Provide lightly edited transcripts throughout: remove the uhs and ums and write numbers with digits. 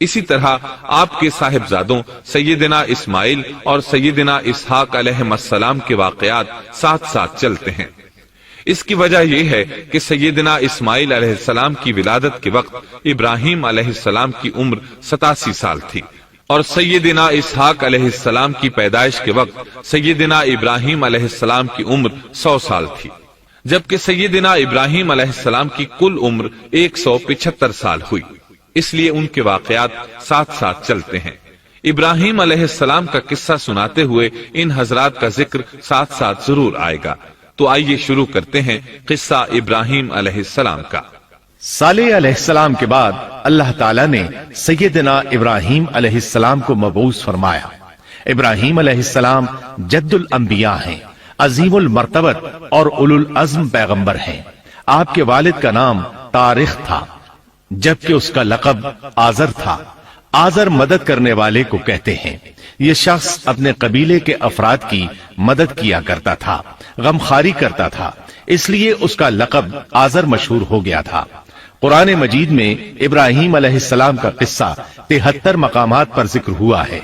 اسی طرح آپ کے صاحبزادوں سیدنا اسماعیل اور سیدنا اسحاق علیہ السلام کے واقعات ساتھ ساتھ چلتے ہیں۔ اس کی وجہ یہ ہے کہ سیدنا اسماعیل علیہ السلام کی ولادت کے وقت ابراہیم علیہ السلام کی عمر 87 سال تھی، اور سیدنا اسحاق علیہ السلام کی پیدائش کے وقت سیدنا ابراہیم علیہ السلام کی عمر 100 سال تھی، جبکہ سیدنا ابراہیم علیہ السلام کی کل عمر 175 سال ہوئی۔ اس لیے ان کے واقعات ساتھ ساتھ چلتے ہیں۔ ابراہیم علیہ السلام کا قصہ سناتے ہوئے ان حضرات کا ذکر ساتھ ساتھ ضرور آئے گا، تو آئیے شروع کرتے ہیں قصہ ابراہیم علیہ السلام کا۔ صالح علیہ السلام کے بعد اللہ تعالیٰ نے سیدنا ابراہیم علیہ السلام کو مبعوث فرمایا۔ ابراہیم علیہ السلام جد الانبیاء ہیں، عظیم المرتبت اور اولو العزم پیغمبر ہیں۔ آپ کے والد کا نام طارخ تھا، جبکہ اس کا لقب آزر تھا۔ آزر مدد کرنے والے کو کہتے ہیں۔ یہ شخص اپنے قبیلے کے افراد کی مدد کیا کرتا تھا، غمخواری کرتا تھا، اس لیے اس کا لقب آزر مشہور ہو گیا تھا۔ قرآن مجید میں ابراہیم علیہ السلام کا قصہ 73 مقامات پر ذکر ہوا ہے۔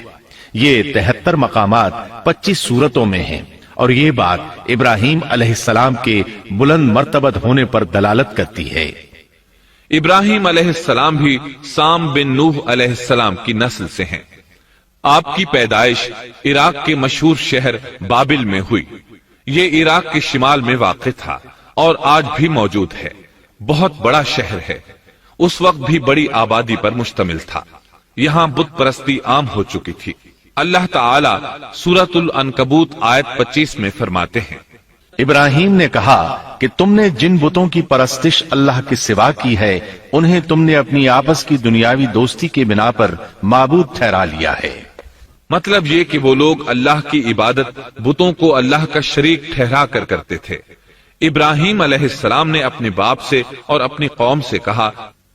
یہ 73 مقامات 25 سورتوں میں ہیں، اور یہ بات ابراہیم علیہ السلام کے بلند مرتبت ہونے پر دلالت کرتی ہے۔ ابراہیم علیہ السلام بھی سام بن نوح علیہ السلام کی نسل سے ہیں۔ آپ کی پیدائش عراق کے مشہور شہر بابل میں ہوئی۔ یہ عراق کے شمال میں واقع تھا اور آج بھی موجود ہے۔ بہت بڑا شہر ہے۔ اس وقت بھی بڑی آبادی پر مشتمل تھا۔ یہاں بت پرستی عام ہو چکی تھی۔ اللہ تعالی سورۃ العنکبوت آیت 25 میں فرماتے ہیں، ابراہیم نے کہا کہ تم نے جن بتوں کی پرستش اللہ کے سوا کی ہے، انہیں تم نے اپنی آپس کی دنیاوی دوستی کے بنا پر معبود ٹھہرا لیا ہے۔ مطلب یہ کہ وہ لوگ اللہ کی عبادت بتوں کو اللہ کا شریک ٹھہرا کر کرتے تھے۔ ابراہیم علیہ السلام نے اپنے باپ سے اور اپنی قوم سے کہا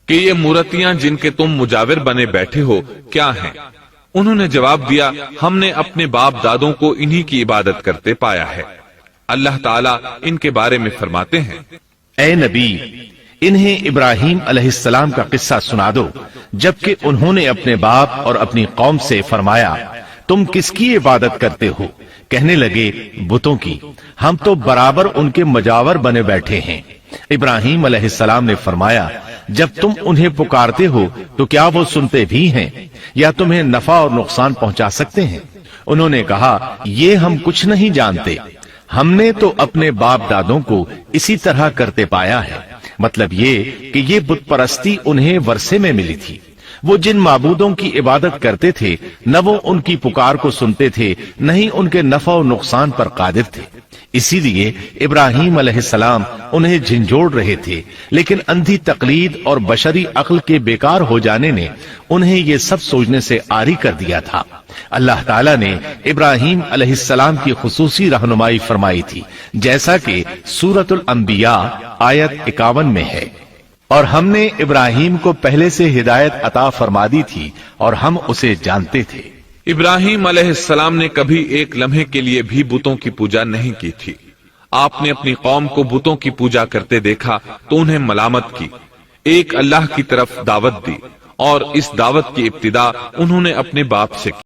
کہ یہ مورتیاں جن کے تم مجاور بنے بیٹھے ہو کیا ہیں؟ انہوں نے جواب دیا، ہم نے اپنے باپ دادوں کو انہی کی عبادت کرتے پایا ہے۔ اللہ تعالیٰ ان کے بارے میں فرماتے ہیں، اے نبی، انہیں ابراہیم علیہ السلام کا قصہ سنا دو جبکہ انہوں نے اپنے باپ اور اپنی قوم سے فرمایا، تم کس کی عبادت کرتے ہو؟ کہنے لگے، بتوں کی، ہم تو برابر ان کے مجاور بنے بیٹھے ہیں۔ ابراہیم علیہ السلام نے فرمایا، جب تم انہیں پکارتے ہو تو کیا وہ سنتے بھی ہیں یا تمہیں نفع اور نقصان پہنچا سکتے ہیں؟ انہوں نے کہا، یہ ہم کچھ نہیں جانتے، ہم نے تو اپنے باپ دادوں کو اسی طرح کرتے پایا ہے۔ مطلب یہ کہ یہ بت پرستی انہیں ورثے میں ملی تھی۔ وہ جن معبودوں کی عبادت کرتے تھے، نہ وہ ان کی پکار کو سنتے تھے، نہ ہی ان کے نفع و نقصان پر قادر تھے۔ اسی لیے ابراہیم علیہ السلام انہیں جھنجھوڑ رہے تھے، لیکن اندھی تقلید اور بشری عقل کے بیکار ہو جانے نے انہیں یہ سب سوچنے سے عاری کر دیا تھا۔ اللہ تعالیٰ نے ابراہیم علیہ السلام کی خصوصی رہنمائی فرمائی تھی، جیسا کہ سورۃ الانبیاء آیت 51 میں ہے، اور ہم نے ابراہیم کو پہلے سے ہدایت عطا فرما دی تھی اور ہم اسے جانتے تھے۔ ابراہیم علیہ السلام نے کبھی ایک لمحے کے لیے بھی بتوں کی پوجا نہیں کی تھی۔ آپ نے اپنی قوم کو بتوں کی پوجا کرتے دیکھا تو انہیں ملامت کی، ایک اللہ کی طرف دعوت دی، اور اس دعوت کی ابتدا انہوں نے اپنے باپ سے کی۔